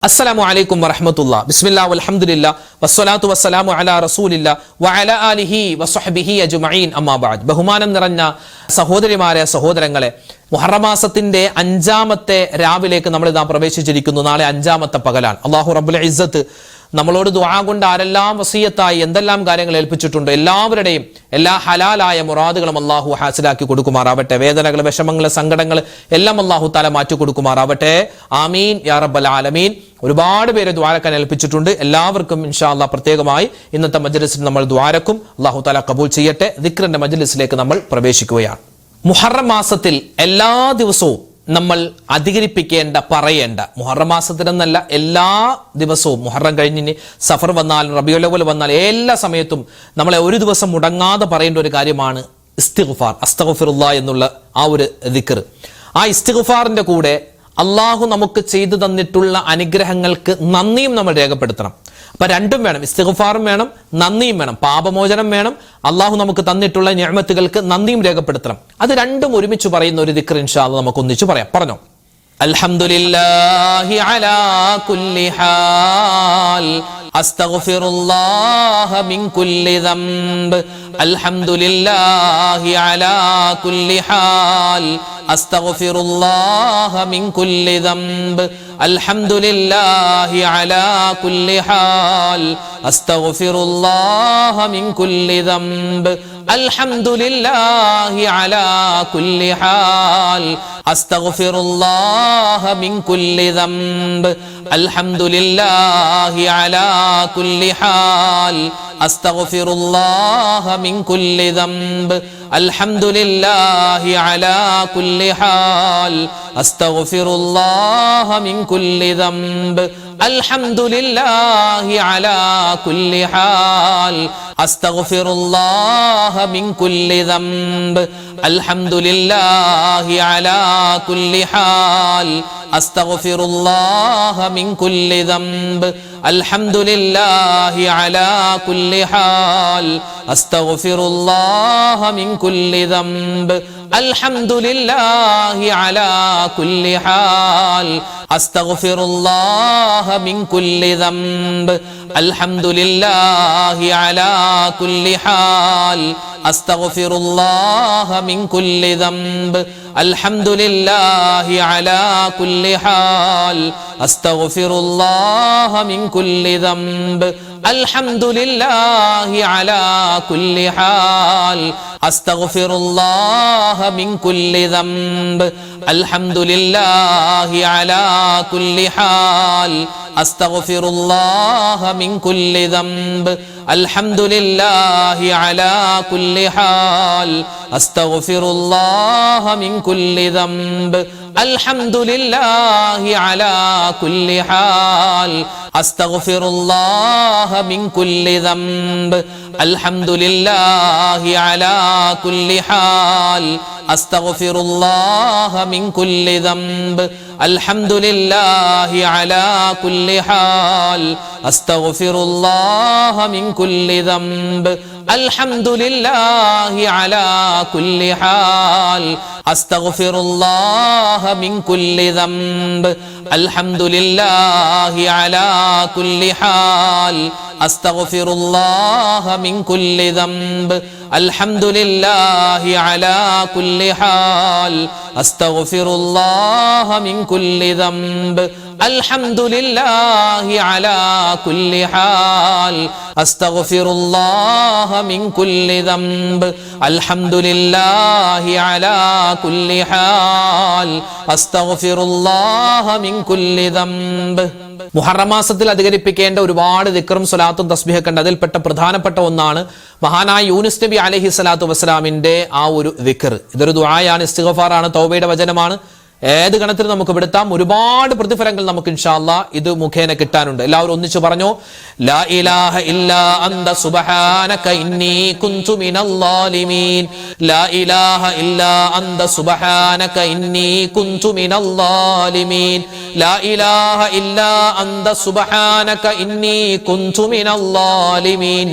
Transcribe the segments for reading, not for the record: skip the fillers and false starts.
അസ്സലാമു അലൈക്കും വറഹ്മത്തുള്ളാഹി ബിസ്മില്ലാഹി വൽഹംദുലില്ലാഹി വസ്സലാത്തു വസ്സലാമു അലാ റസൂലില്ലാഹി വഅലാ ആലിഹി വസ്വഹ്ബിഹി അജ്മഈൻ അമ്മാ ബഅദ്. ബഹുമാനം നിറഞ്ഞ സഹോദരിമാരെ, സഹോദരങ്ങളെ, മുഹറം മാസത്തിന്റെ 5-ാമത്തെ രാവിലേക്ക് നമ്മൾ ഇതാ പ്രവേശിച്ചിരിക്കുന്നു. നാളെ 5-ാമത്തെ പകലാണ്. അല്ലാഹു റബ്ബുൽ ഇസ്സത്ത് നമ്മളോട് ദുആ കൊണ്ട് ആരെല്ലാം വസിയത്തായി എന്തെല്ലാം കാര്യങ്ങൾ ഏൽപ്പിച്ചിട്ടുണ്ട് എല്ലാവരുടെയും എല്ലാ ഹലാലായ മുറാദുകളും അല്ലാഹു ഹാസിലാക്കി കൊടുക്കുമാറാവട്ടെ. വേദനകൾ, വിഷമങ്ങൾ, സങ്കടങ്ങൾ എല്ലാം അല്ലാഹു തആല മാറ്റി കൊടുക്കുമാറാവട്ടെ. ആമീൻ യാ റബ്ബൽ ആലമീൻ. ഒരുപാട് പേര് ദ്വാരക്കാൻ ഏൽപ്പിച്ചിട്ടുണ്ട്. എല്ലാവർക്കും ഇൻഷാ അല്ലാഹ് പ്രത്യേകമായി ഇന്നത്തെ മജ്ലിസിൽ നമ്മൾ ദ്വാരക്കും. അല്ലാഹു തആല കബൂൽ ചെയ്യട്ടെ. ദിക്റിന്റെ മജ്ലിസിലേക്ക് നമ്മൾ പ്രവേശിക്കുകയാണ്. മുഹറം മാസത്തിൽ എല്ലാ ദിവസവും നമ്മൾ അധികരിപ്പിക്കേണ്ട, പറയേണ്ട, മുഹറം മാസത്തിലെന്നല്ല എല്ലാ ദിവസവും, മുഹറം കഴിഞ്ഞ് സഫർ വന്നാലും റബീഉൽ അവ്വൽ വന്നാൽ എല്ലാ സമയത്തും നമ്മളെ ഒരു ദിവസം മുടങ്ങാതെ പറയേണ്ട ഒരു കാര്യമാണ് ഇസ്തിഗ്ഫാർ, അസ്തഗ്ഫിറുല്ലാഹ് എന്നുള്ള ആ ഒരു ദിക്ർ. ആ ഇസ്തിഗ്ഫാറിന്റെ കൂടെ അള്ളാഹു നമുക്ക് ചെയ്തു തന്നിട്ടുള്ള അനുഗ്രഹങ്ങൾക്ക് നന്ദിയും നമ്മൾ രേഖപ്പെടുത്തണം. അപ്പൊ രണ്ടും വേണം, ഇസ്തിഗ്ഫാറും വേണം, നന്ദിയും വേണം. പാപമോചനം വേണം, അള്ളാഹു നമുക്ക് തന്നിട്ടുള്ള നിഅമത്തുകൾക്ക് നന്ദിയും രേഖപ്പെടുത്തണം. അത് രണ്ടും ഒരുമിച്ച് പറയുന്ന ഒരു ദിക്ർ ഇൻഷാ അല്ലാഹ് നമുക്ക് ഒന്നിച്ച് പറയാം. പറഞ്ഞോ. അൽഹംദുലില്ലാഹി അലാ കുല്ലി ഹാൽ അസ്തഗ്ഫിറുല്ലാഹ മിൻ കുല്ലി ദംബ്. അൽഹംദുലില്ലാഹി അലാ കുല്ലി ഹാൽ അസ്തഗ്ഫിറുല്ലാഹ മിൻ കുല്ലി ദംബ്. അൽഹംദുലില്ലാഹി അലാ കുല്ലി ഹാൽ അസ്തഗ്ഫിറുല്ലാഹ മിൻ കുല്ലി ദംബ്. അൽഹംദുലില്ലാഹി അലാ കുല്ലി ഹാൽ അസ്തഗ്ഫിറുല്ലാഹ മിൻ കുല്ലി ദംബ്. അൽഹംദുലില്ലാഹി അലാ കുല്ലി ഹാൽ അസ്തഗ്ഫിറുല്ലാഹ മിൻ കുല്ലി ദംബ്. അൽഹംദുലില്ലാഹി അലാ കുല്ലി ഹാൽ അസ്തഗ്ഫിറുല്ലാഹ മിൻ കുല്ലി ദംബ്. അൽഹംദുലില്ലാഹി അലാ കുല്ലി ഹാൽ അസ്തഗ്ഫിറുല്ലാഹ മിൻ കുല്ലി ദംബ്. അൽഹംദുലില്ലാഹി അലാ കുല്ലി ഹാൽ അസ്തഗ്ഫിറുല്ലാഹ മിൻ കുല്ലി ദംബ്. അൽഹംദുലില്ലാഹി അലാ കുല്ലി ഹാൽ അസ്തഗ്ഫിറുല്ലാഹ മിൻ കുല്ലി ദംബ്. അൽഹംദുലില്ലാഹി അലാ കുല്ലി ഹാൽ അസ്തഗ്ഫിറുല്ലാഹ മിൻ കുല്ലി ദംബ്. അൽഹംദുലില്ലാഹി അലാ കുല്ലി ഹാൽ അസ്തഗ്ഫിറുല്ലാഹ മിൻ കുല്ലി ദംബ്. അൽഹംദുലില്ലാഹി അലാ കുല്ലി ഹാൽ അസ്തഗ്ഫിറുല്ലാഹ മിൻ കുല്ലി ദംബ്. അൽഹംദുലില്ലാഹി അലാ കുല്ലി ഹാൽ അസ്തഗ്ഫിറുല്ലാഹ മിൻ കുല്ലി ദംബ്. അൽഹംദുലില്ലാഹി അലാ കുല്ലി ഹാൽ അസ്തഗ്ഫിറുല്ലാഹ മിൻ കുല്ലി ദംബ്. അൽഹംദുലില്ലാഹി അലാ കുല്ലി ഹാൽ അസ്തഗ്ഫിറുല്ലാഹ മിൻ കുല്ലി ദംബ്. അൽഹംദുലില്ലാഹി അലാ കുല്ലി ഹാൽ അസ്തഗ്ഫിറുല്ലാഹ മിൻ കുല്ലി ദംബ്. അൽഹംദുലില്ലാഹി അലാ കുല്ലി ഹാൽ അസ്തഗ്ഫിറുല്ലാഹ മിൻ കുല്ലി ദംബ്. അൽഹംദുലില്ലാഹി അലാ കുല്ലി ഹാൽ അസ്തഗ്ഫിറുല്ലാഹ മിൻ കുല്ലി ദംബ്. അൽഹംദുലില്ലാഹി അലാ കുല്ലി ഹാൽ അസ്തഗ്ഫിറുല്ലാഹ മിൻ കുല്ലി ദംബ്. അൽഹംദുലില്ലാഹി അലാ കുല്ലി ഹാൽ അസ്തഗ്ഫിറുല്ലാഹ മിൻ കുല്ലി ദംബ്. അൽഹംദുലില്ലാഹി അലാ കുല്ലി ഹാൽ അസ്തഗ്ഫിറുല്ലാഹ മിൻ കുല്ലി ദംബ്. അൽഹംദുലില്ലാഹി അലാ കുല്ലി ഹാൽ അസ്തഗ്ഫിറുല്ലാഹ മിൻ കുല്ലി ദംബ്. അൽഹംദുലില്ലാഹി അലാ കുല്ലി ഹാൽ അസ്തഗ്ഫിറുല്ലാഹ മിൻ കുല്ലി ദംബ്. മുഹറം മാസത്തിൽ അധികരിപ്പിക്കേണ്ട ഒരുപാട് ദിക്റും സ്വലാത്തും തസ്ബീഹൊക്കെ ഉണ്ട്. അതിൽപ്പെട്ട പ്രധാനപ്പെട്ട ഒന്നാണ് മഹാനായ യൂനുസ് നബി അലൈഹി സ്വലാത്തു വസ്സലാമിന്റെ ആ ഒരു ദിക്ർ. ഇതൊരു ദുആയാണ്, ഇസ്തിഗ്ഫാറാണ്, തൗബയുടെ വചനമാണ്. ഏത് ഗണത്തിൽ നമുക്ക് പെടുത്താം. ഒരുപാട് പ്രതിഫലങ്ങൾ നമുക്ക് ഇൻഷാ അല്ലാഹ് ഇത് മുഖേന കിട്ടാനുണ്ട്. എല്ലാവരും ഒന്നിച്ചു പറഞ്ഞോ. ലാ ഇലാഹ ഇല്ലാ അന്ത സുബ്ഹാനക ഇന്നി കുൻതു മിനൽ ളാലിമീൻ. ലാ ഇലാഹ ഇല്ലാ അന്ത സുബ്ഹാനക ഇന്നി കുൻതു മിനൽ ളാലിമീൻ. ലാ ഇലാഹ ഇല്ലാ അന്ത സുബ്ഹാനക ഇന്നി കുൻതു മിനൽ ളാലിമീൻ.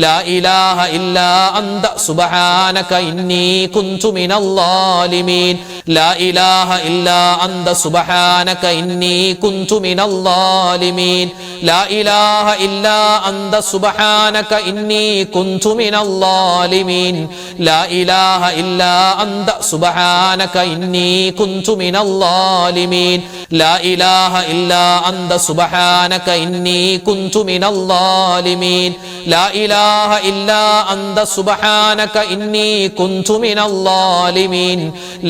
ലാ ഇലാഹ ഇല്ലാ അന്ത സുബ്ഹാനക ഇന്നി കുൻതു മിനൽ ളാലിമീൻ. ലാ ഇലാഹ ഇല്ലാ അന്ത സുബ്ഹാനക ഇന്നി കുന്തു മിനൽ ളാലിമീൻ ലാ ഇലാഹ ഇല്ലാ അന്ത സുബ്ഹാനക ഇന്നി കുന്തു മിനൽ ളാലിമീൻ ലാ ഇലാഹ ഇല്ലാ അന്ത സുബ്ഹാനക ഇന്നി കുന്തു മിനൽ ളാലിമീൻ ലാ ഇലാഹ ഇല്ലാ അന്ത സുബ്ഹാനക ഇന്നി കുന്തു മിനൽ ളാലിമീൻ ലാ ഇലാഹ ഇല്ലാ അന്ത സുബ്ഹാനക ഇന്നി കുന്തു മിനൽ ളാലിമീൻ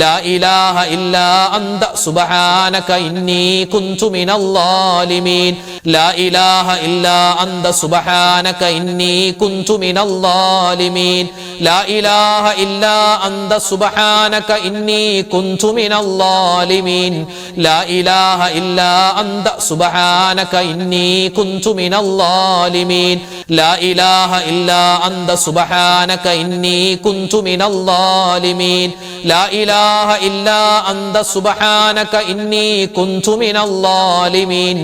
ലാ ഇലാഹ ഇല്ലാ അന്ത സുബ്ഹാനക ഇന്നി കുന്തു മിനൽ ളാലിമീൻ ലാ ഇലാഹ ഇല്ലാ അന്ത സുബ്ഹാനക ഇന്നി കുന്തു മിനൽ ളാലിമീൻ ലാ ഇലാഹ ഇല്ലാ അന്ത സുബ്ഹാനക ഇന്നി കുന്തു മിനൽ ളാലിമീൻ ലാ ഇലാഹ ഇല്ലാ അന്ത സുബ്ഹാനക ഇന്നി കുന്തു മിനൽ ളാലിമീൻ ലാ ഇലാഹ ഇല്ലാ അന്ത സുബ്ഹാനക ഇന്നി കുന്തു മിനൽ ളാലിമീൻ ലാ ഇലാഹ ഇല്ലാ അന്ത സുബ്ഹാനക ഇന്നി കുന്തു മിനൽ ളാലിമീൻ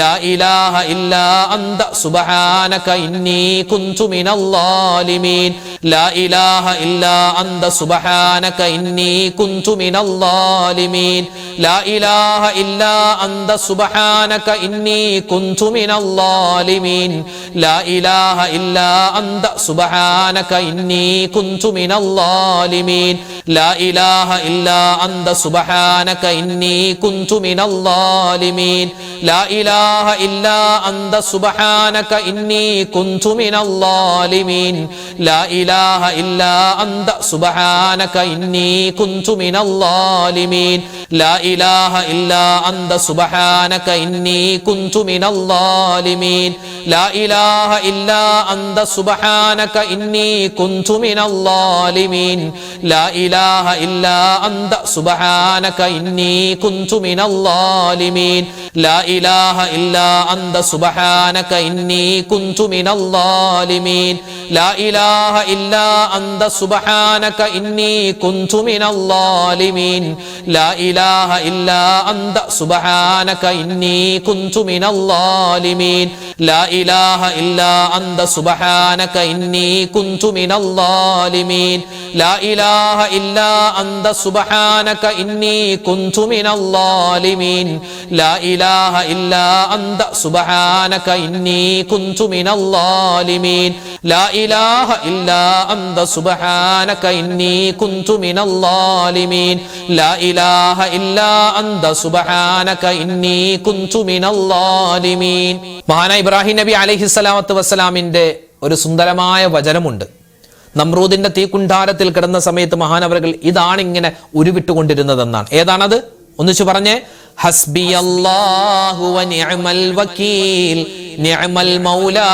ലാ ഇലാഹ ഇല്ലാ അന്ത സുബ്ഹാനക ഇന്നി കുന്തു മിനൽ ളാലിമീൻ ലാ ഇലാഹ ഇല്ലാ അന്ത സുബ്ഹാനക ഇന്നി കുന്തു മിനൽ ളാലിമീൻ ലാ ഇലാഹ ഇല്ലാ അന്ത സുബ്ഹാനക ഇന്നി കുന്തു മിനൽ ളാലിമീൻ ലാ ഇലാഹ ഇല്ലാ അന്ത സുബ്ഹാനക ഇന്നി കുന്തു മിനൽ ളാലിമീൻ ലാ ഇലാഹ ഇല്ലാ അന്ത സുബ്ഹാനക ഇന്നി കുന്തു മിനൽ ളാലിമീൻ ലാ ഇലാഹ ഇല്ലാ അന്ത സുബ്ഹാനക ഇന്നി കുന്തു മിനൽ ളാലിമീൻ ലാ ഇലാഹ ഇല്ലാ അന്ത സുബ്ഹാനക ഇന്നി കുന്തു മിനൽ ളാലിമീൻ ലാ ഇലാഹ ഇല്ലാ അന്ത സുബ്ഹാനക ഇന്നി കുന്തു മിനൽ ളാലിമീൻ ലാ ഇലാഹ ഇല്ലാ അന്ത സുബ്ഹാനക ഇന്നി കുന്തു മിനൽ ളാലിമീൻ ലാ ഇലാഹ ഇല്ലാ അന്ത സുബ്ഹാനക ഇന്നി കുന്തു മിനൽ ളാലിമീൻ ലാ ഇലാഹ ഇല്ലാ അന്ത സുബ്ഹാനക ഇന്നി കുന്തു മിനൽ ളാലിമീൻ ലാ ഇലാഹ ഇല്ലാ അന്ത സുബ്ഹാനക ഇന്നി കുന്തു മിനൽ ളാലിമീൻ ലാ ഇലാഹ ഇല്ലാ അന്ത സുബ്ഹാനക ഇന്നി കുന്തു മിനൽ ളാലിമീൻ ലാ ഇലാഹ ഇല്ലാ അന്ത സുബ്ഹാനക ഇന്നി കുന്തു മിനൽ ളാലിമീൻ ലാ ഇലാഹ ഇല്ലാ അന്ത സുബ്ഹാനക ഇന്നി കുന്തു മിനൽ ളാലിമീൻ ലാ ഇലാഹ ഇല്ലാ അന്ത സുബ്ഹാനക ഇന്നി കുന്തു മിനൽ ളാലിമീൻ ലാ ഇലാഹ ഇല്ലാ അന്ത സുബ്ഹാനക ഇന്നി കുന്തു മിനൽ ളാലിമീൻ ലാ ഇലാഹ ഇല്ലാ അന്ത സുബ്ഹാനക ഇന്നി കുന്തു മിനൽ ളാലിമീൻ. മഹാനായ ഇബ്രാഹിം നബി അലൈഹിസ്സലാത്തു വസ്സലാമിന്റെ ഒരു സുന്ദരമായ വചനമുണ്ട്. നമ്രൂദിന്റെ തീക്കുണ്ടാരത്തിൽ കിടന്ന സമയത്ത് മഹാനവറുകൾ ഇതാണ് ഇങ്ങനെ ഉരുവിട്ടുകൊണ്ടിരുന്നതെന്നാണ്. ഏതാണത്? ഒന്നിച്ചു പറഞ്ഞേ. ഹസ്ബിയല്ലാഹു വനിഅമൽ വകീൽ നിഅമൽ മൗലാ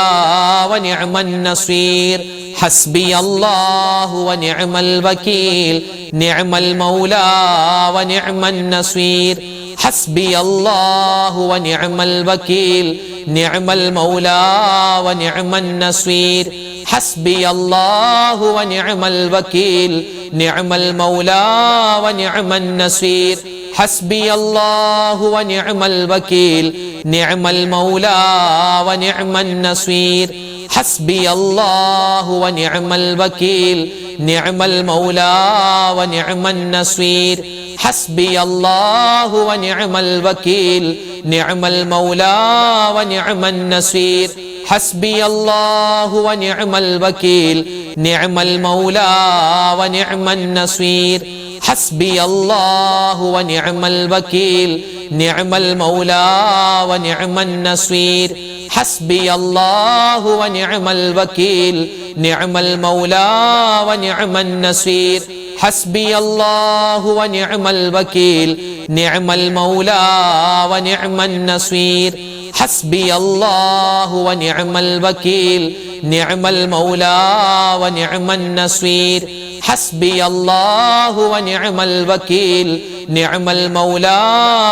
വനിഅമൻ നസീർ ഹസ്ബിയല്ലാഹു വനിഅമൽ വകീൽ നിഅമൽ മൗലാ വനിഅമൻ നസീർ ഹസ്ബിയല്ലാഹു വനിഅമൽ വകീൽ നിഅമൽ മൗലാ വനിഅമൻ നസീർ ഹസ്ബിയല്ലാഹു വനിഅമൽ വകീൽ നിഅമൽ മൗലാ വനിഅമൻ നസീർ ഹസ്ബിയല്ലാഹു വനിഅമൽ വകീൽ നിഅമൽ മൗലാ വനിഅമൻ നസീർ ഹസ്ബിയല്ലാഹു വനിഅമൽ വകീൽ നിഅമൽ മൗലാ വനിഅമൻ നസീർ ഹസ്ബിയല്ലാഹു വനിഅമൽ വകീൽ നിഅമൽ മൗലാ വനിഅമൻ നസീർ ഹസ്ബിയല്ലാഹു വനിഅമൽ വകീൽ നിഅമൽ മൗലാ വനിഅമൻ നസീർ ഹസ്ബിയല്ലാഹു വനിഅമൽ വകീൽ നിഅമൽ മൗലാ വനിഅമൻ നസീർ ഹസ്ബിയല്ലാഹു വനിഅമൽ വകീൽ നിഅമൽ മൗലാ വനിഅമൻ നസീർ ഹസ്ബിയല്ലാഹു വനിഅമൽ വകീൽ നിഅമൽ മൗലാ വനിഅമൻ നസീർ ഹസ്ബിയല്ലാഹു വനിഅമൽ വകീൽ നിഅമൽ മൗലാ വനിഅമൻ നസീർ ഹസ്ബിയല്ലാഹു വനിഅമൽ വകീൽ നിഅമൽ മൗലാ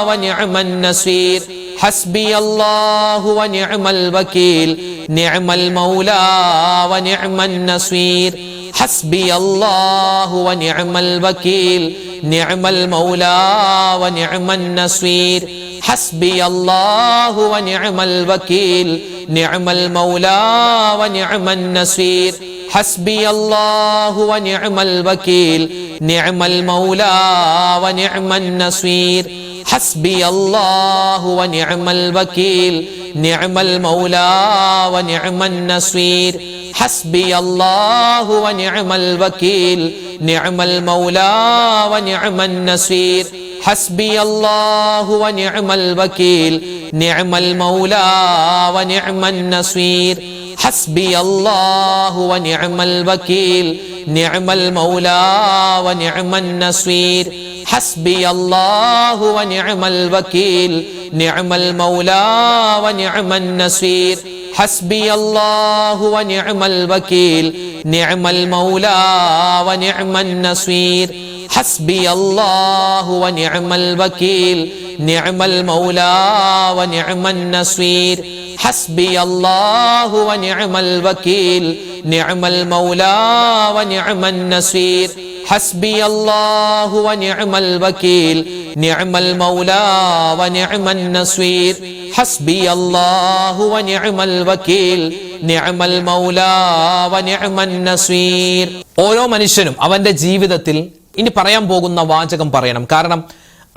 വനിഅമൻ നസീർ ഹസ്ബിയല്ലാഹു വനിഅമൽ വകീൽ നിഅമൽ മൗലാ വനിഅമൻ നസീർ ഹസ്ബിയല്ലാഹു വനിഅമൽ വകീൽ നിഅമൽ മൗലാ വനിഅമൻ നസീർ ഹസ്ബിയല്ലാഹു വനിഅമൽ വകീൽ നിഅമൽ മൗലാ വനിഅമൻ നസീർ ഹസ്ബിയല്ലാഹു വനിഅമൽ വകീൽ നിഅമൽ മൗലാ വനിഅമൻ നസീർ ഹസ്ബിയല്ലാഹു വനിഅമൽ വകീൽ നിഅമൽ മൗലാ വനിഅമൻ നസീർ ഹസ്ബിയല്ലാഹു വനിഅമൽ വകീൽ നിഅമൽ മൗലാ വനിഅമൻ നസീർ ഹസ്ബിയല്ലാഹു വനിഅമൽ വകീൽ നിഅമൽ മൗലാ വനിഅമൻ നസീർ ഹസ്ബിയല്ലാഹു വനിഅമൽ വകീൽ നിഅമൽ മൗലാ വനിഅമൻ നസീർ ഹസ്ബിയല്ലാഹു വനിഅമൽ വകീൽ നിഅമൽ മൗലാ വനിഅമൻ നസീർ ഹസ്ബിയല്ലാഹു വനിഅമൽ വകീൽ നിഅമൽ മൗലാ വനിഅമൻ നസീർ ഹസ്ബിയല്ലാഹു വനിഅമൽ വകീൽ നിഅമൽ മൗലാ വനിഅമൻ നസീർ ഹസ്ബിയല്ലാഹു വനിഅമൽ വകീൽ നിഅമൽ മൗലാ വനിഅമൻ നസീർ ഹസ്ബിയല്ലാഹു വനിഅമൽ വകീൽ നിഅമൽ മൗലാ വനിഅമൻ നസീർ ഹസ്ബിയല്ലാഹു വനിഅമൽ വകീൽ നിഅമൽ മൗലാ വനിഅമൻ നസീർ. ഓരോ മനുഷ്യനും അവന്റെ ജീവിതത്തിൽ ഇനി പറയാൻ പോകുന്ന വാചകം പറയണം. കാരണം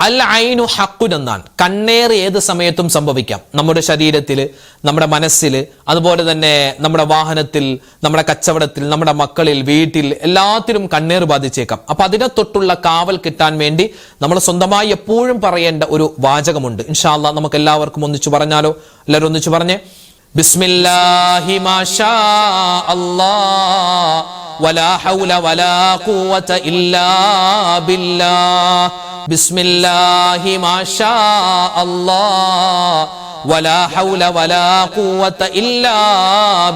അൽ ഐനു ഹഖുൻ എന്നാണ്. കണ്ണേറ് ഏത് സമയത്തും സംഭവിക്കാം. നമ്മുടെ ശരീരത്തിൽ, നമ്മുടെ മനസ്സിൽ, അതുപോലെ തന്നെ നമ്മുടെ വാഹനത്തിൽ, നമ്മുടെ കച്ചവടത്തിൽ, നമ്മുടെ മക്കളിൽ, വീട്ടിൽ, എല്ലാത്തിലും കണ്ണേറ് ബാധിച്ചേക്കാം. അപ്പൊ അതിനെ തൊട്ടുള്ള കാവൽ കിട്ടാൻ വേണ്ടി നമ്മൾ സ്വന്തമായി എപ്പോഴും പറയേണ്ട ഒരു വാചകമുണ്ട്. ഇൻഷാ അല്ലാഹ് നമുക്ക് എല്ലാവർക്കും ഒന്നിച്ചു പറഞ്ഞാലോ? എല്ലാവരും ഒന്നിച്ചു പറഞ്ഞേ. ബിസ്മില്ലാഹി മാഷാ അല്ലാഹ് വലാ ഹൗല വലാ ഖുവത ഇല്ലാ ബില്ലാഹ്. ബിസ്മില്ലാഹി മാഷാ അല്ലാഹ് വലാ ഹൗല വലാ ഖുവത ഇല്ലാ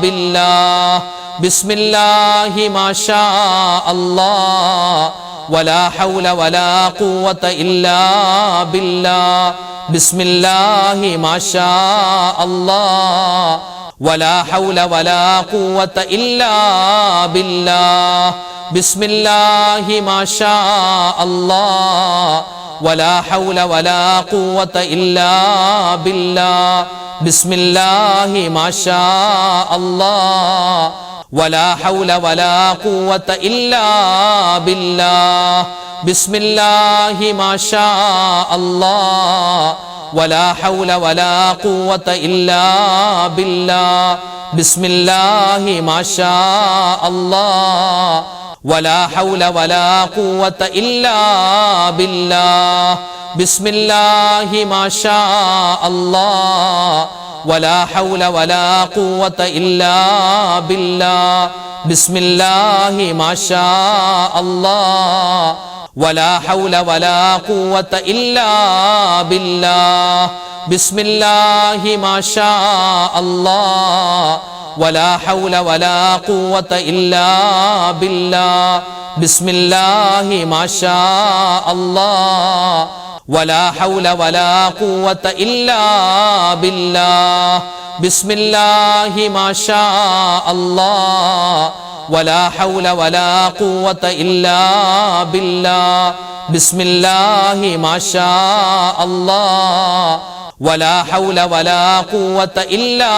ബില്ലാഹ്. ബിസ്മില്ലാഹി മാഷാ അല്ലാഹ് വലാ ഹൗല വലാ ഖുവത ഇല്ലാ ബില്ലാഹ്. ബിസ്മില്ലാഹി മാഷാ അല്ലാഹ് വലാ ഹൗല വലാ ഖുവത ഇല്ലാ ബില്ലാഹ്. ബിസ്മില്ലാഹി മാഷാ അല്ലാഹ് വലാ ഹൗല വലാ ഖുവത ഇല്ലാ ബില്ലാഹ്. ബിസ്മില്ലാഹി മാഷാ അല്ലാഹ് വലാ ഹൗല വലാ ഖുവത ഇല്ലാ ബില്ലാഹ്. ബിസ്മില്ലാഹി മാഷാ അല്ലാഹ് വലാ ഹൗല വലാ ഖുവത ഇല്ലാ ബില്ലാഹ്. ബിസ്മില്ലാഹി മാഷാ അല്ലാഹ് വലാ ഹൗല വലാ ഖുവത ഇല്ലാ ബില്ലാഹ്. ബിസ്മില്ലാഹി മാഷാ അല്ലാഹ് വലാ ഹൗല വലാ ഖുവത ഇല്ലാ ബില്ലാഹ്. ബിസ്മില്ലാഹി മാഷാ അല്ലാഹ് വലാ ഹൗല വലാ ഖുവത ഇല്ലാ ബില്ലാഹ്. ബിസ്മില്ലാഹി മാഷാ അല്ലാഹ് വലാ ഹൗല വലാ ഖുവത ഇല്ലാ ബില്ലാഹ്. ബിസ്മില്ലാഹി മാഷാ അല്ലാഹ് വലാ ഹൗല വലാ ഖുവത ഇല്ലാ ബില്ലാഹ്. ബിസ്മില്ലാഹി മാഷാ അല്ലാഹ് വലാ ഹൗല വലാ ഖുവത ഇല്ലാ ബില്ലാഹ്. ബിസ്മില്ലാഹി മാഷാ അല്ലാഹ് വലാ ഹൗല വലാ ഖുവത ഇല്ലാ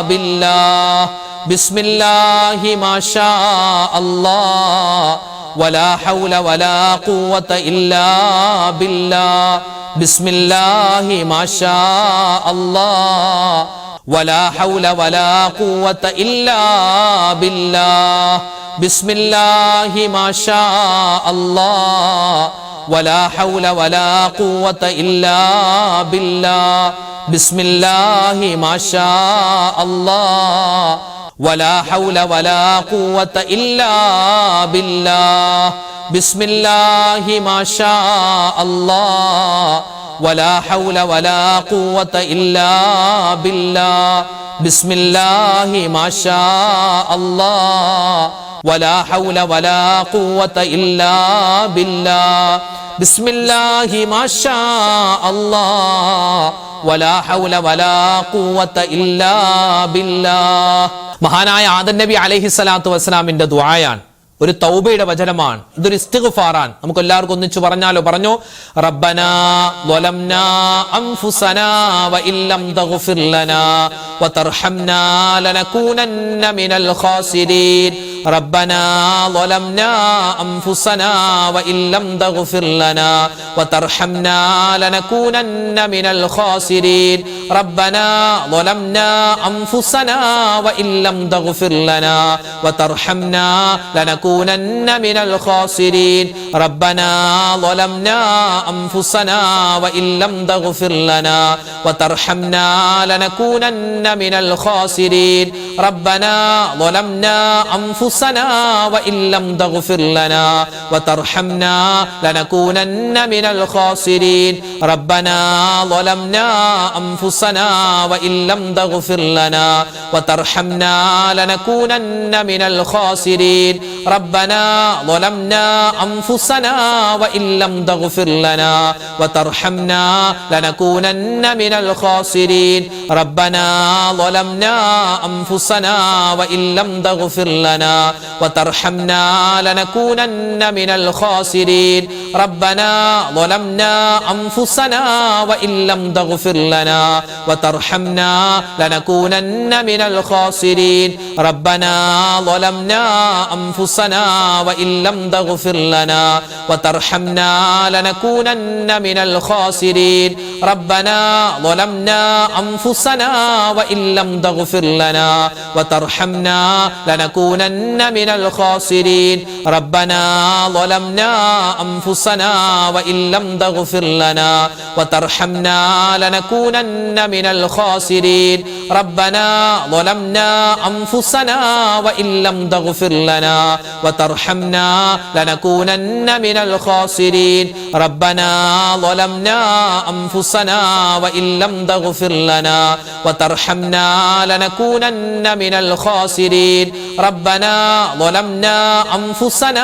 ബില്ലാഹ്. ബിസ്മില്ലാഹി മാഷാ അല്ലാഹ് വലാ ഹൗല വലാ ഖുവത ഇല്ലാ ബില്ലാഹ്. ബിസ്മില്ലാഹി മാഷാ അല്ലാഹ് വലാ ഹൗല വലാ ഖുവത ഇല്ലാ ബില്ലാഹ്. ബിസ്മില്ലാഹി മാഷാ അല്ലാഹ് വലാ ഹൗല വലാ ഖുവത ഇല്ലാ ബില്ലാഹ്. ബിസ്മില്ലാഹി മാഷാ അല്ലാഹ് വലാ ഹൗല വലാ ഖുവത ഇല്ലാ ബില്ലാഹ്. ബിസ്മില്ലാഹി മാഷാ അല്ലാഹ് വലാ ഹൗല വലാ ഖുവത ഇല്ലാ ബില്ലാഹ്. ബിസ്മില്ലാഹി മാഷാ അല്ലാഹ് വലാ ഹൗല വലാ ഖുവത ഇല്ലാ ബില്ലാഹ്. ബിസ്മില്ലാഹി മാഷാ അല്ലാഹ് വലാ ഹൗല വലാ ഖുവത ഇല്ലാ ബില്ലാഹ്. മഹാനായ ആദം നബി അലൈഹിസ്സലാത്തു വസ്സലാമിന്റെ ദുആയാണ്. ഒരു തൗബയുടെ വചനമാണ്. ഇതൊരു ഇസ്തിഗ്ഫാറാണ്. നമുക്ക് എല്ലാവർക്കും ഒന്നിച്ചു പറഞ്ഞാലോ? പറഞ്ഞു. റബ്ബനാ വലംനാ അൻഫുസനാ വഇല്ലം തഗ്ഫിർ ലനാ വതർഹംനാ ലനകൂനന്ന മിനൽ ഖാസിരീൻ. ربنا ظلمنا أنفسنا وإن لم تغفر لنا وترحمنا لنكونن من الخاسرين ربنا ظلمنا أنفسنا وإن لم تغفر لنا وترحمنا لنكونن من الخاسرين ربنا ظلمنا أنفسنا وإن لم تغفر لنا وترحمنا لنكونن من الخاسرين ربنا ظلمنا أنفسنا وإن لم تغفر لنا وترحمنا لنكونن من الخاسرين ربنا ظلمنا أنفسنا وإن لم تغفر لنا وترحمنا لنكونن من الخاسرين ربنا ظلمنا أنفسنا وإن لم تغفر لنا وترحمنا لنكونن من الخاسرين ربنا ظلمنا أنفسنا وإن لم تغفر لنا وترحمنا لنكونن من الخاسرين ربنا ظلمنا أنفسنا وإن لم تغفر لنا وترحمنا لنكونن من الخاسرين ربنا ظلمنا أنفسنا وإن لم تغفر لنا وترحمنا لنكونن من الخاسرين ربنا ظلمنا أنفسنا وإن لم تغفر لنا وترحمنا لنكونن من الخاسرين ربنا ظلمنا أنفسنا وإن لم تغفر لنا وترحمنا لنكونن من الخاسرين ربنا ظلمنا أنفسنا وإن لم تغفر لنا وترحمنا لنكونن من الخاسرين ربنا ظلمنا أنفسنا وإن لم تغفر لنا وترحمنا لنكونن من الخاسرين ربنا ظلمنا أنفسنا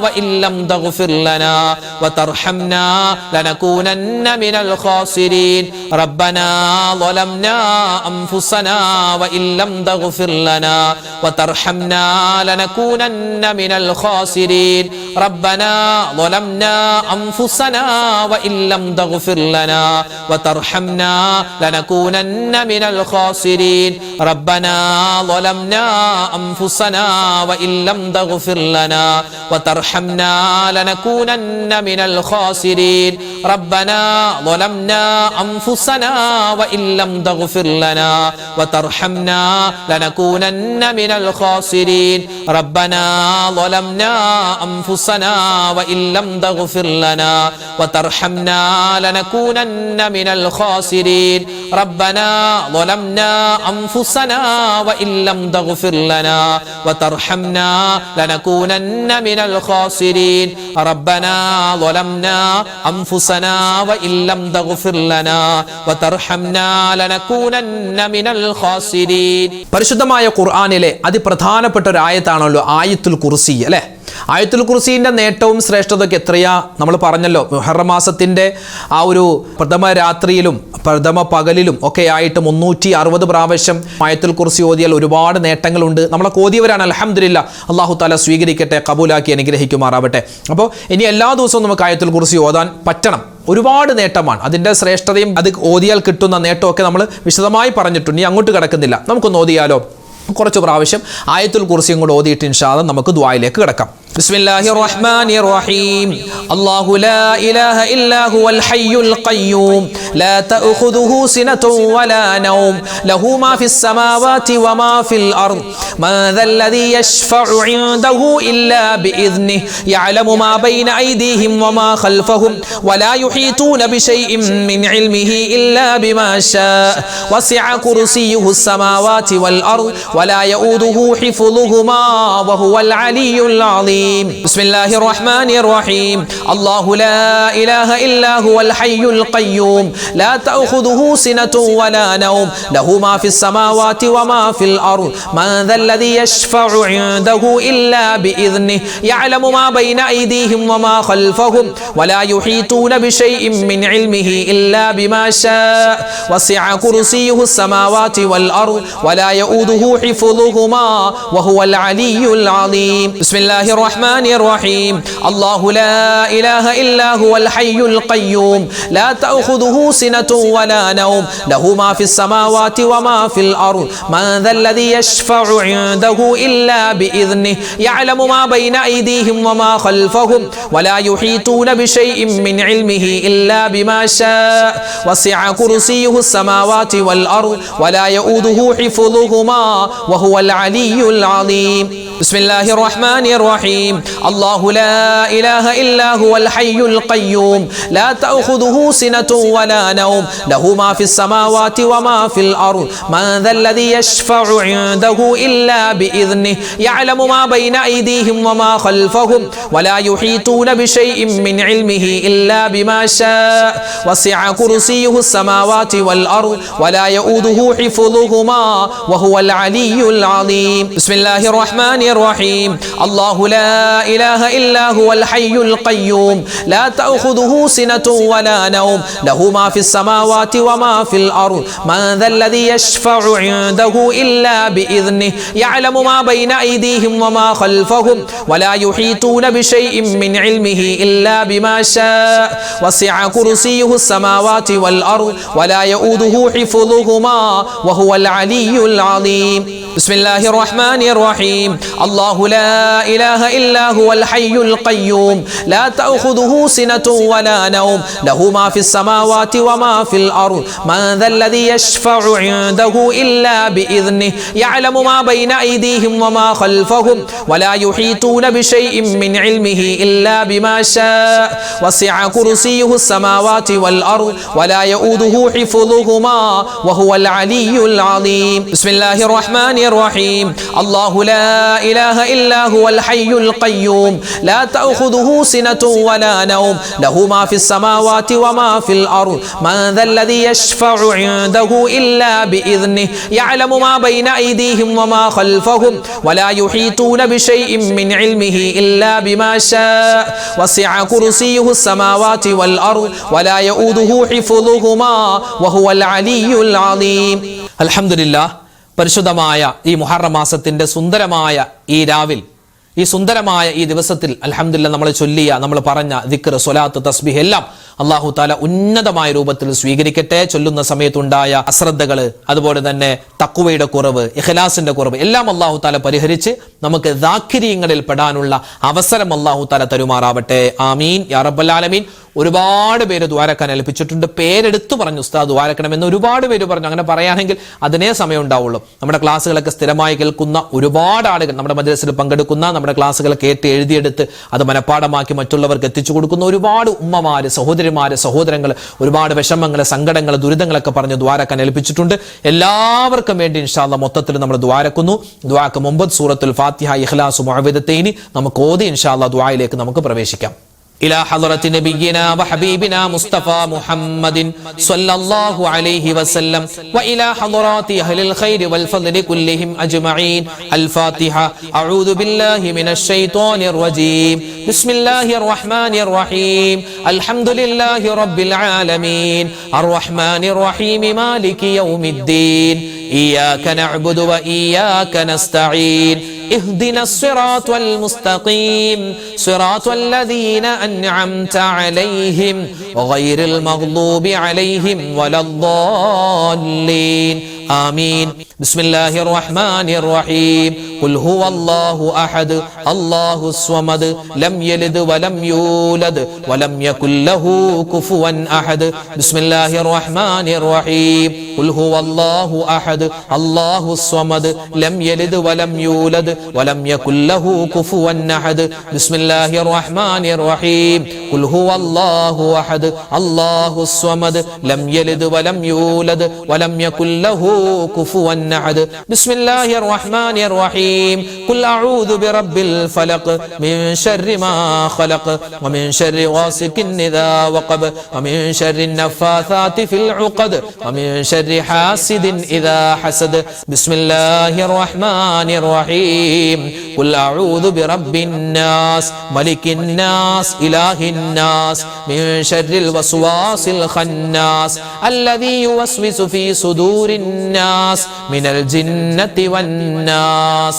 وإن لم تغفر لنا وترحمنا لنكونن من الخاسرين ربنا ظلمنا أنفسنا وإن لم تغفر لنا وترحمنا لنكونن من الخاسرين ربنا ظلمنا أنفسنا وإن لم تغفر لنا وترحمنا لنكونن من الخاسرين ربنا ظلمنا أنفسنا وإن لم تغفر لنا وترحمنا لنكونن من الخاسرين ربنا ظلمنا أنفسنا وإن لم تغفر لنا وترحمنا لنكونن من الخاسرين ربنا ظلمنا أنفسنا وإن لم تغفر لنا وترحمنا لنكونن من الخاسرين ربنا ظلمنا أنفسنا وإن لم تغفر لنا وترحمنا لنكونن من الخاسرين ربنا ظلمنا أنفسنا وإن لم تغفر لنا وترحمنا لنكونن من الخاسرين പരിശുദ്ധമായ ഖുർആനിലെ അതിപ്രധാനപ്പെട്ട ഒരു ആയത്താണല്ലോ ആയത്തുൽ കുർസി അല്ലേ? ആയത്തുൽ കുർസിന്റെ നേട്ടവും ശ്രേഷ്ഠതയൊക്കെ എത്രയാ നമ്മൾ പറഞ്ഞല്ലോ. മുഹറം മാസത്തിന്റെ ആ ഒരു പ്രഥമ രാത്രിയിലും പ്രഥമ പകലിലും ഒക്കെ ആയിട്ട് 360 പ്രാവശ്യം ആയത്തുൽ കുർസി ഓതിയാൽ ഒരുപാട് നേട്ടങ്ങളുണ്ട്. നമ്മളൊക്കെ ഓതിയവരാണ്. അൽഹംദുലില്ലാ. അല്ലാഹു തആല സ്വീകരിക്കട്ടെ, കബൂലാക്കി അനുഗ്രഹിക്കുമാറാവട്ടെ. അപ്പോൾ ഇനി എല്ലാ ദിവസവും നമുക്ക് ആയത്തുൽ കുർസി ഓതാൻ പറ്റണം. ഒരുപാട് നേട്ടമാണ്. അതിൻ്റെ ശ്രേഷ്ഠതയും അത് ഓതിയാൽ കിട്ടുന്ന നേട്ടമൊക്കെ നമ്മൾ വിശദമായി പറഞ്ഞിട്ടുണ്ട്. ഇനി അങ്ങോട്ട് കിടക്കുന്നില്ല. നമുക്കൊന്ന് ഓതിയാലോ? കുറച്ച് പ്രാവശ്യം ആയത്തുൽ കുർസിയും കൂടെ ഓതിയിട്ട് ഇൻഷാ അല്ലാഹ് നമുക്ക് ദുആയിലേക്ക് കിടക്കാം. ബിസ്മില്ലാഹിർ റഹ്മാനിർ റഹീം. അല്ലാഹു ലാ ഇലാഹ ഇല്ലാ ഹുവൽ ഹയ്യുൽ ഖയ്യൂം ലാ തഅഖുദുഹു സിനതുൻ വലാ നൗം ലഹു മാ ഫിസ് സമാവാതി വമാ ഫിൽ അർദ് മാ ദല്ലദീ യശ്ഫഉ ഇൻദഹു ഇല്ലാ ബിഇദ്നിഹി യഅലമു മാ ബൈന അയ്ദീഹിം വമാ ഖൽഫഹും വലാ യുഹീതൂന ബിശൈഇൻ മിൻ ഇൽമിഹി ഇല്ലാ ബിമാ ശാഅ വസിഅ കുർസിയ്യുഹുസ് സമാവാതി വൽ അർദ് വലാ യഊദുഹു ഹിഫ്ളുഹുമാ വഹുവൽ അലിയ്യുൽ അളീം. بسم الله الرحمن الرحيم. الله لا إله إلا هو الحي القيوم لا تأخذه سنة ولا نوم له ما في السماوات وما في الأرض من ذا الذي يشفع عنده إلا بإذنه يعلم ما بين أيديهم وما خلفهم ولا يحيطون بشيء من علمه إلا بما شاء وسع كرسيه السماوات والأرض ولا يؤوده حفظهما وهو العلي العظيم. بسم الله الرحمن الرحمن الرحيم الله لا إله إلا هو الحي القيوم لا تأخذه سنة ولا نوم له ما في السماوات وما في الأرض من ذا الذي يشفع عنده إلا بإذنه يعلم ما بين أيديهم وما خلفهم ولا يحيطون بشيء من علمه إلا بما شاء وسع كرسيه السماوات والأرض ولا يؤوده حفظهما وهو العلي العظيم بسم الله الرحمن الرحيم الله لا إله إلا هو الحي القيوم لا تأخذه سنة ولا نوم له ما في السماوات وما في الأرض من ذا الذي يشفع عنده إلا بإذنه يعلم ما بين أيديهم وما خلفهم ولا يحيطون بشيء من علمه إلا بما شاء وسع كرسيه السماوات والأرض ولا يؤوده حفظهما وهو العلي العظيم بسم الله الرحمن الرحيم الله لا إله إلا هو الحي القيوم لا تأخذه سنة ولا نوم له ما في السماوات وما في الأرض من ذا الذي يشفع عنده إلا بإذنه يعلم ما بين أيديهم وما خلفهم ولا يحيطون بشيء من علمه إلا بما شاء وسع كرسيه السماوات والأرض ولا يؤوده حفظهما وهو العلي العظيم بسم الله الرحمن الرحيم الله لا إله إلا هو الحي القيوم لا تأخذه سنة ولا نوم له ما في السماوات وما في الأرض من ذا الذي يشفع عنده إلا بإذنه يعلم ما بين أيديهم وما خلفهم ولا يحيطون بشيء من علمه إلا بما شاء وسع كرسيه السماوات والأرض ولا يؤوده حفظهما وهو العلي العظيم بسم الله الرحمن الرحيم الله لا إله إلا هو الحي القيوم لا تأخذه سنة ولا نوم له ما في السماوات وما في الأرض من ذا الذي يشفع عنده إلا بإذنه يعلم ما بين أيديهم وما خلفهم ولا يحيطون بشيء من علمه إلا بما شاء وسع كرسيه السماوات والأرض ولا يؤوده حفظهما وهو العلي العظيم الحمد لله പരിശുദ്ധമായ ഈ മുഹറം മാസത്തിന്റെ സുന്ദരമായ ഈ രാവിൽ ഈ സുന്ദരമായ ഈ ദിവസത്തിൽ അൽഹംദുലില്ലാഹ് നമ്മൾ ചൊല്ലിയ നമ്മൾ പറഞ്ഞ ദിക്ർ സ്വലാത്ത് തസ്ബീഹ് എല്ലാം അല്ലാഹു തആല ഉന്നതമായ രൂപത്തിൽ സ്വീകരിക്കട്ടെ. ചൊല്ലുന്ന സമയത്തുണ്ടായ അശ്രദ്ധകൾ, അതുപോലെ തന്നെ തഖ്വയുടെ കുറവ്, ഇഖ്ലാസിന്റെ കുറവ് എല്ലാം അല്ലാഹു തആല പരിഹരിച്ച് നമുക്ക് ദാക്കിരീങ്ങളിൽ പെടാനുള്ള അവസരം അല്ലാഹു തആല തരുമാറാവട്ടെ. ആമീൻ യാ റബ്ബൽ ആലമീൻ. ഒരുപാട് പേര് ദ്വാരക്കാൻ ഏൽപ്പിച്ചിട്ടുണ്ട്. പേരെടുത്തു പറഞ്ഞു ഉസ്താദ് ദ്വാരക്കണമെന്ന് ഒരുപാട് പേര് പറഞ്ഞു. അങ്ങനെ പറയുകയാണെങ്കിൽ അതിനേ സമയം ഉണ്ടാവുള്ളൂ. നമ്മുടെ ക്ലാസ്സുകളൊക്കെ സ്ഥിരമായി കേൾക്കുന്ന ഒരുപാട് ആളുകൾ, നമ്മുടെ മജ്‌ലിസിൽ പങ്കെടുക്കുന്ന, നമ്മുടെ ക്ലാസ്സുകൾ കേട്ട് എഴുതിയെടുത്ത് അത് മനഃപ്പാഠമാക്കി മറ്റുള്ളവർക്ക് എത്തിച്ചു കൊടുക്കുന്ന ഒരുപാട് ഉമ്മമാര്, സഹോദരിമാര്, സഹോദരങ്ങൾ ഒരുപാട് വിഷമങ്ങൾ, സങ്കടങ്ങൾ, ദുരിതങ്ങളൊക്കെ പറഞ്ഞ് ദ്വാരക്കാൻ ഏൽപ്പിച്ചിട്ടുണ്ട്. എല്ലാവർക്കും വേണ്ടി ഇൻഷാ അല്ലാഹ് മൊത്തത്തിൽ നമ്മൾ ദ്വാരക്കുന്നു. ദ്വാക്ക് മുമ്പ് സൂറത്തുൽ ഫാത്തിഹ, ഇഖ്ലാസ്, മുഅവ്വിദത്തൈനി നമുക്ക് ഓതി ഇൻഷാ അല്ലാഹ് ദ്വായിലേക്ക് നമുക്ക് പ്രവേശിക്കാം. إلى حضرة نبينا وحبيبنا مصطفى محمد صلى الله عليه وسلم وإلى حضرات أهل الخير والفضل كلهم أجمعين. الفاتحة. أعوذ بالله من الشيطان الرجيم. بسم الله الرحمن الرحيم. الحمد لله رب العالمين الرحمن الرحيم مالك يوم الدين إياك نعبد وإياك نستعين اهدنا الصراط المستقيم صراط الذين أنعمت عليهم غير المغضوب عليهم ولا الضالين آمين. بسم الله الرحمن الرحيم. قل هو الله أحد الله الصمد لم يلد ولم يولد ولم يكن له كفوا أحد. بسم الله الرحمن الرحيم. قل هو الله أحد الله الصمد لم يلد ولم يولد ولم يكن له كفوا أحد. بسم الله الرحمن الرحيم. قل هو الله أحد الله الصمد لم يلد ولم يولد ولم يكن له كفوا أحد. بسم الله الرحمن الرحيم. قل أعوذ برب الفلق من شر ما خلق ومن شر غاسق إذا وقب ومن شر النفاثات في العقد ومن شر حاسد إذا حسد. بسم الله الرحمن الرحيم. قل أعوذ برب الناس ملك الناس إله الناس من شر الوسواس الخناس الذي يوسوس في صدور الناس من الجنة والناس.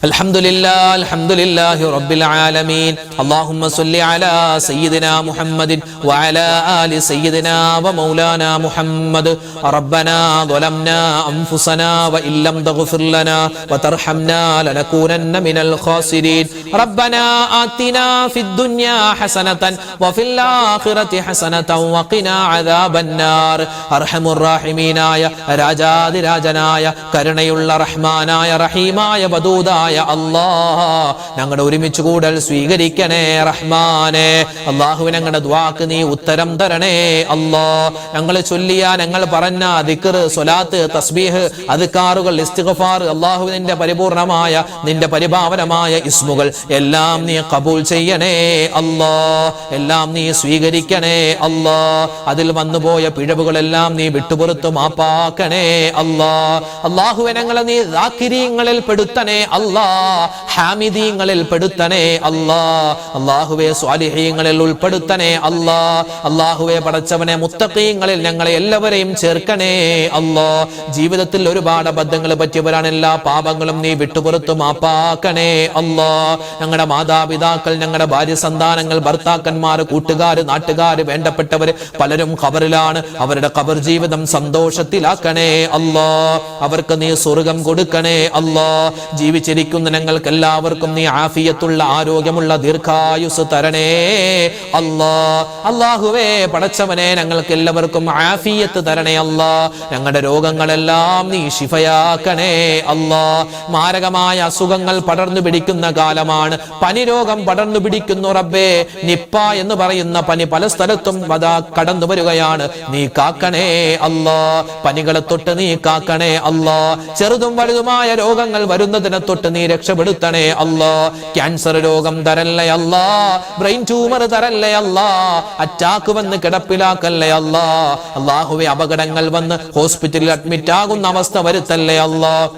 അൽഹംദുലില്ലാഹി റബ്ബിൽ ആലമീൻ. അല്ലാഹുമ്മ സ്വല്ലി അലാ സയ്യിദിനാ മുഹമ്മദിൻ വഅലാ ആലി സയ്യിദിനാ വമൗലാനാ മുഹമ്മദ്. റബ്ബനാ ളലംനാ അൻഫുസനാ വഇല്ലം തഗ്ഫിർ ലനാ വതർഹംനാ ലനകൂനന്ന മിനൽ ഖാസിരീൻ. റബ്ബനാ ആതിനാ ഫിദ് ദുനിയാ ഹസനതൻ വഫിൽ ആഖിറതി ഹസനതൻ വഖിനാ അദാബന്നാർ. അർഹമുർ റഹീമീനായ രാജാതിരാജനായ കരുണയുള്ള റഹ്മാനായ റഹീമായ വദൂദായ അല്ലാഹ്, ഞങ്ങളുടെ ഒരുമിച്ച് കൂടൽ സ്വീകരിക്കണേ റഹ്മാനെ. അല്ലാഹുവേ, ഞങ്ങളുടെ ദുആക്ക് നീ ഉത്തരം തരണേ അല്ലാഹ്. ഞങ്ങൾ ചൊല്ലിയ, ഞങ്ങൾ പറഞ്ഞ ദിക്ർ, സ്വലാത്ത്, തസ്ബീഹ്, അദ്കാറുകൾ, ഇസ്തിഗ്ഫാർ, അല്ലാഹു നിന്റെ പരിപൂർണമായ, നിന്റെ പരിപാവനമായ ഇസ്മുകൾ എല്ലാം നീ ഖബൂൽ ചെയ്യണേ അല്ലാഹ്. എല്ലാം നീ സ്വീകരിക്കണേ അല്ലാഹ്. അതിൽ വന്നുപോയ പിഴവുകളെല്ലാം നീ വിട്ടുപുറത്തു മാപ്പാക്കണേ അല്ലാഹ്. അല്ലാഹുവേ, ഞങ്ങളെ നീ ദാക്കിരീങ്ങളിൽ പെടുത്തണേ അല്ലാഹ്. ഹാമിദീങ്ങളിൽ പെടുത്തണേ അല്ലാഹ്. അല്ലാഹുവേ, സ്വാലിഹീങ്ങളിൽ ഉൾപ്പെടുത്തണേ അല്ലാഹ്. അല്ലാഹുവേ, പടച്ചവനെ, മുത്തഖീങ്ങളിൽ ഞങ്ങളെ എല്ലാവരെയും ചേർക്കണേ അല്ലാഹ്. ജീവിതത്തിൽ ഒരുപാട് അബദ്ധങ്ങൾ പറ്റിയവരാണ്. എല്ലാ പാപങ്ങളും നീ വിട്ടുപുറത്തു മാപ്പാക്കണേ അല്ലാഹ്. ഞങ്ങളുടെ മാതാപിതാക്കൾ, ഞങ്ങളുടെ ഭാര്യ സന്താനങ്ങൾ, ഭർത്താക്കന്മാർ, കൂട്ടുകാർ, നാട്ടുകാർ, വേണ്ടപ്പെട്ടവർ പലരും ഖബറിലാണ്. അവരുടെ ഖബർ ജീവിതം സന്തോഷത്തിലാക്കണേ അല്ലാഹ്. അവർക്ക് നീ സ്വർഗം കൊടുക്കണേ അല്ലാഹ്. ജീവിച്ചിരിക്കുന്ന ഞങ്ങൾക്ക് എല്ലാവർക്കും നീ ആഫിയത്തുള്ള, ആരോഗ്യമുള്ള ദീർഘായുസ് തരണേ അല്ലാഹ്. അല്ലാഹുവേ, പടച്ചവനെ, ഞങ്ങൾക്ക് എല്ലാവർക്കും ആഫിയത്ത് തരണേ അല്ലാഹ്. ഞങ്ങളുടെ രോഗങ്ങളെല്ലാം നീ ശിഫയാക്കണേ അല്ലാഹ്. മാരകമായ അസുഖങ്ങൾ പടർന്നു പിടിക്കുന്ന കാലമാണ്. പനി രോഗം പടർന്നു പിടിക്കുന്നു റബ്ബേ. നിപ്പ എന്ന് പറയുന്ന പനി പല സ്ഥലത്തും കടന്നു വരികയാണ്. നീ കാക്കണേ അല്ലാഹ്. പനികളെ തൊട്ട് നീ കാക്കണേ അല്ലാഹ്. ചെറുതും വലുതുമായ രോഗങ്ങൾ വരുന്നതിനെ തൊട്ട് നീ രക്ഷപ്പെടുത്തണേ അല്ലാഹ്. ക്യാൻസർ രോഗം തരല്ലേ അല്ലാഹ്. ബ്രെയിൻ ട്യൂമർ തരല്ലേ അല്ലാഹ്. അറ്റാക്ക് വന്ന് കിടപ്പിലാക്കല്ലേ അല്ലാഹ്. അല്ലാഹുവേ, അപകടങ്ങൾ വന്ന് ഹോസ്പിറ്റലിൽ അഡ്മിറ്റ് ആകുന്ന അവസ്ഥ വരുത്തല്ലേ അല്ലാഹ്.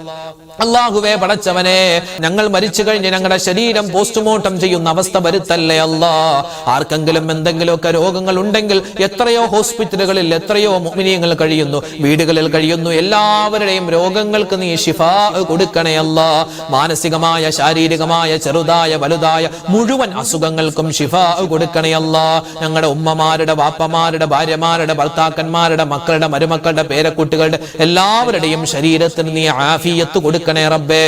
അല്ലാഹുവേ, പടച്ചവനെ, ഞങ്ങൾ മരിച്ചു കഴിഞ്ഞ് ഞങ്ങളുടെ ശരീരം പോസ്റ്റ്മോർട്ടം ചെയ്യുന്ന അവസ്ഥ വരുത്തല്ലേ അല്ലാഹ്. ആർക്കെങ്കിലും എന്തെങ്കിലുമൊക്കെ രോഗങ്ങൾ ഉണ്ടെങ്കിൽ എത്രയോ ഹോസ്പിറ്റലുകളിൽ എത്രയോ മുഅ്മിനീങ്ങൾ കഴിയുന്നു, വീടുകളിൽ കഴിയുന്നു. എല്ലാവരുടെയും രോഗങ്ങൾക്ക് നീ ശിഫാ കൊടുക്കണേ അല്ലാഹ്. മാനസികമായ, ശാരീരികമായ, ചെറുതായ വലുതായ മുഴുവൻ അസുഖങ്ങൾക്കും ശിഫാ കൊടുക്കണേ അല്ലാഹ്. ഞങ്ങളുടെ ഉമ്മമാരുടെ, വാപ്പമാരുടെ, ഭാര്യമാരുടെ, ഭർത്താക്കന്മാരുടെ, മക്കളുടെ, മരുമക്കളുടെ, പേരക്കുട്ടികളുടെ എല്ലാവരുടെയും ശരീരത്തിന് നീ ആഫിയത്ത് കൊടുക്കണേ റബ്ബേ.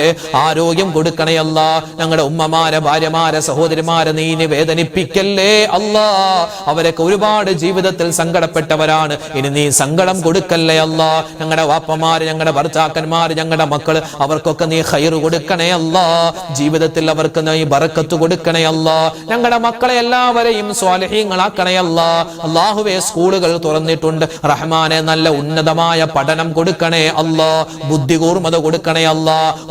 ആരോഗ്യം കൊടുക്കണേ അല്ലാഹ്. ഞങ്ങളുടെ ഉമ്മമാരെ, ഭാര്യമാരെ, സഹോദരിമാരെ നീ വേദനിപ്പിക്കല്ലേ അല്ലാഹ്. അവരൊക്കെ ഒരുപാട് ജീവിതത്തിൽ സങ്കടപ്പെട്ടവരാണ്. ഇനി നീ സങ്കടം കൊടുക്കല്ലേ അല്ലാഹ്. ഞങ്ങളുടെ വാപ്പമാര്, ഞങ്ങളുടെ ഭർത്താക്കന്മാര്, ഞങ്ങളുടെ മക്കള്, അവർക്കൊക്കെ നീ ഖൈർ കൊടുക്കണേ അല്ലാഹ്. ജീവിതത്തിൽ അവർക്ക് നീ ബറക്കത്ത് കൊടുക്കണേ അല്ലാഹ്. ഞങ്ങളുടെ മക്കളെ എല്ലാവരെയും സ്വാലിഹീങ്ങളാക്കണേ അല്ലാഹ്. അല്ലാഹുവേ, സ്കൂളുകൾ തുറന്നിട്ടുണ്ട് റഹ്മാനെ. നല്ല ഉന്നതമായ പഠനം കൊടുക്കണേ അല്ലാഹ്. ബുദ്ധി കൂർമ്മത കൊടുക്കണേ അല്ലാഹ്.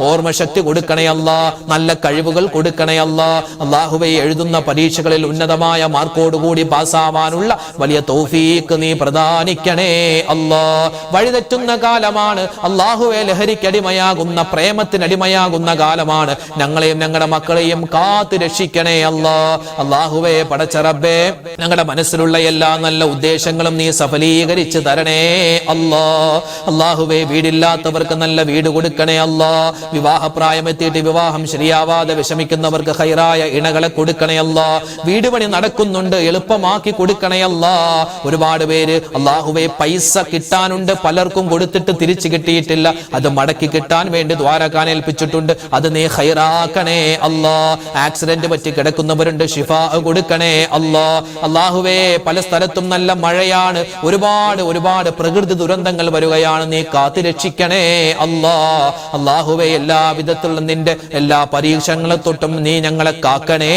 ഓർമ്മശക്തി കൊടുക്കണേ അല്ലാഹ്. നല്ല കഴിവുകൾ കൊടുക്കണേ അല്ലാഹ്. അല്ലാഹുവേ, എഴുതുന്ന പരീക്ഷകളിൽ ഉന്നതമായ മാർക്കോടുകൂടി പാസ്സാവാനുള്ള വലിയ തൗഫീഖ് നീ പ്രദാനിക്കണേ അല്ലാഹ്. വഴിതെറ്റുന്ന കാലമാണ് അല്ലാഹുവേ. ലഹരിക്കടിമയാകുന്ന, പ്രേമത്തിനടിമയാകുന്ന കാലമാണ്. ഞങ്ങളെയും ഞങ്ങളുടെ മക്കളെയും കാത്തു രക്ഷിക്കണേ അല്ലാഹ്. അല്ലാഹുവേ, പടച്ച റബ്ബേ, ഞങ്ങളുടെ മനസ്സിലുള്ള എല്ലാ നല്ല ഉദ്ദേശങ്ങളും നീ സഫലീകരിച്ച് തരണേ അല്ലാഹ്. അല്ലാഹുവേ, വീടില്ലാത്തവർക്ക് നല്ല വീട് കൊടുക്കണേ അല്ലാഹ്. വിവാഹപ്രായമെത്തിയിട്ട് വിവാഹം ശരിയാവാതെ വിഷമിക്കുന്നവർക്ക് ഖൈറായ ഇണകളെ കൊടുക്കണേ അല്ലാഹ്. വീട് പണി നടക്കുന്നുണ്ട്, എളുപ്പമാക്കി കൊടുക്കണേ അല്ലാഹ്. ഒരുപാട് പേര് അല്ലാഹുവേ പൈസ കിട്ടാനുണ്ട്, പലർക്കും കൊടുത്തിട്ട് തിരിച്ചു കിട്ടിയിട്ടില്ല. അത് മടക്കി കിട്ടാൻ വേണ്ടി ദ്വാരക്കാൻ ഏൽപ്പിച്ചിട്ടുണ്ട്. അത് നീ ഖൈറാക്കണേ അല്ലാഹ്. ആക്സിഡന്റ് പറ്റി കിടക്കുന്നവരുണ്ട്, ശിഫാ കൊടുക്കണേ അല്ലാഹ്. അല്ലാഹുവേ, പല സ്ഥലത്തും നല്ല മഴയാണ്, ഒരുപാട് പ്രകൃതി ദുരന്തങ്ങൾ വരികയാണ്. നീ കാത്തു രക്ഷിക്കണേ അല്ലാഹ്. അല്ലാഹുവേ, എല്ലാ വിധത്തിലുള്ള നിന്റെ എല്ലാ പരീക്ഷണങ്ങളെ തൊട്ടും നീ ഞങ്ങളെ കാക്കണേ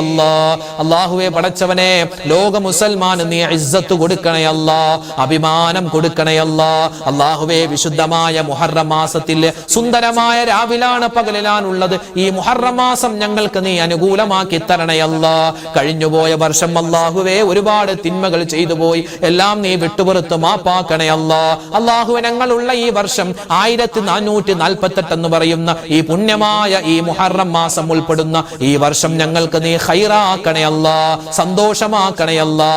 അല്ലാഹ്. അല്ലാഹുവേ, പടച്ചവനെ, ലോക മുസൽമാന് നീ ഇസ്സത്ത് കൊടുക്കണേ അല്ലാഹ്. അഭിമാനം കൊടുക്കണേ അല്ലാഹ്. അല്ലാഹുവേ, വിശുദ്ധമായ മുഹറം മാസത്തിലെ സുന്ദരമായ രാവിലാണ്, പകലിലാണുള്ളത്. ഈ മുഹറം മാസം ഞങ്ങൾക്ക് നീ അനുകൂലമാക്കി തരണേ അല്ലാഹ്. കഴിഞ്ഞുപോയ വർഷം അല്ലാഹുവേ ഒരുപാട് തിന്മകൾ ചെയ്തു പോയി, എല്ലാം നീ വിട്ടുപുറത്ത് മാപ്പാക്കണേ അല്ലാഹ്. അല്ലാഹുവേ, ഞങ്ങളുള്ള ഈ വർഷം 1440 48 എന്ന് പറയുന്ന ഈ പുണ്യമായ ഈ മുഹറം മാസം ഉൾപ്പെടുന്ന ഈ വർഷം ഞങ്ങൾക്ക് നീ ഖൈറാക്കണേ അല്ലാ, സന്തോഷമാക്കണേ അല്ലാ.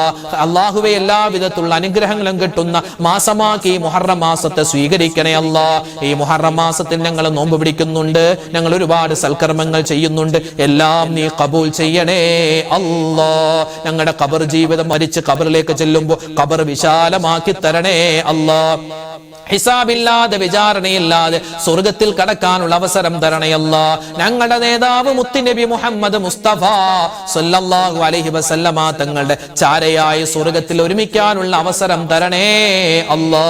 അല്ലാഹുവേ, എല്ലാവിധത്തിലുള്ള അനുഗ്രഹങ്ങളും കിട്ടുന്ന മാസമാക്കി ഈ മുഹറം മാസത്തെ സ്വീകരിക്കണേ അല്ലാ. ഈ മുഹറം മാസത്തിൽ ഞങ്ങൾ നോമ്പ് പിടിക്കുന്നുണ്ട്, ഞങ്ങൾ ഒരുപാട് സൽക്കർമ്മങ്ങൾ ചെയ്യുന്നുണ്ട്, എല്ലാം നീ കബൂൽ ചെയ്യണേ അല്ലാ. ഞങ്ങളുടെ ഖബർ ജീവിതം മരിച്ച് ഖബറിലേക്ക് ചെല്ലുമ്പോൾ ഖബർ വിശാലമാക്കി തരണേ അല്ലാ. ഹിസാബില്ലാതെ വിചാരണയില്ലാതെ സ്വർഗത്തിൽ കടക്കാനുള്ള അവസരം തരണയല്ല. ഞങ്ങളുടെ നേതാവ് മുത്തുനബി മുഹമ്മദ് മുസ്തഫ സല്ലല്ലാഹു അലൈഹി വസല്ലമ തങ്ങളുടെ ചാരയായി സ്വർഗത്തിൽ ഒരുമിക്കാനുള്ള അവസരം തരണേ അല്ലാ.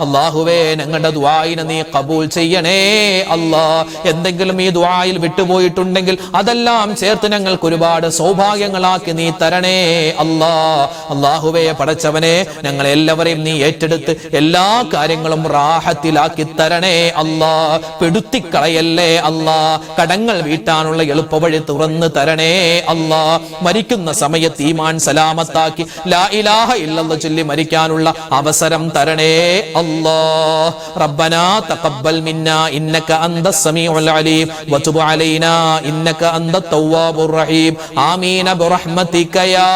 അല്ലാഹുവേ, ഞങ്ങളുടെ ദുആയിനെ നീ കബൂൽ ചെയ്യണേ അല്ലാ. എന്തെങ്കിലും ഈ ദുആയിൽ വിട്ടുപോയിട്ടുണ്ടെങ്കിൽ അതെല്ലാം ചേർത്ത് ഞങ്ങൾക്ക് ഒരുപാട് സൗഭാഗ്യങ്ങളാക്കി നീ തരണേ അല്ലാ. അല്ലാഹുവേ, പടച്ചവനെ, ഞങ്ങൾ എല്ലാവരെയും നീ ഏറ്റെടുത്ത് എല്ലാ കാര്യങ്ങളും റാഹത്തിലാക്കി തരണേ അല്ലാ. പെടുത്തിക്കളയല്ലേ അല്ലാ. കടങ്ങൾ വീട്ടാനുള്ള എളുപ്പവഴി തുറന്ന് തരണേ അല്ലാ. മരിക്കുന്ന സമയത്ത് ഈമാൻ സലാമത്താക്കി ലാ ഇലാഹ ഇല്ലല്ലാഹ് ചൊല്ലി മരിക്കാനുള്ള അവസരം തരണേ അല്ലാ. റബ്ബനാ തഖബ്ബൽ മിന്നാ ഇന്നക അന്തസ് സമീഉൽ അലീം വതുബ് അലൈനാ ഇന്നക അന്തത് തവ്വാബുർ റഹീം. ആമീൻ ബിറഹ്മതിക യാ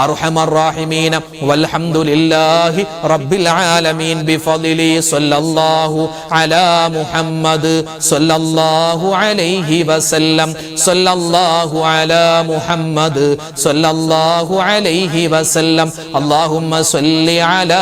അർഹമർ റഹീമീൻ. വൽഹംദുലില്ലാഹി റബ്ബിൽ ആലമീൻ ബിഫദ്ലി സല്ലല്ലാഹു അലാ മുഹമ്മദ് സല്ലല്ലാഹു അലൈഹി വസല്ലം. സല്ലല്ലാഹു അലാ മുഹമ്മദ് സല്ലല്ലാഹു അലൈഹി വസല്ലം. അല്ലാഹുമ്മ സ്വല്ലി അലാ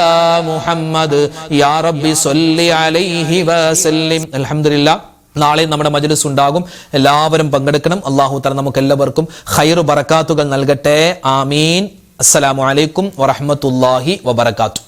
മുഹമ്മദ് യാ റബ്ബി സ്വല്ലി അലൈഹി വസല്ലം. അൽഹംദുലില്ലാഹ്, നാളെ നമ്മുടെ മജ്ലിസ് ഉണ്ടാകും, എല്ലാവരും പങ്കെടുക്കണം. അല്ലാഹു തആല നമുക്ക് എല്ലാവർക്കും ഖൈർ ബറകാത്തുകൾ നൽകട്ടെ. ആമീൻ. അസ്സലാമു അലൈക്കും വറഹ്മത്തുള്ളാഹി വബറകാതുഹു.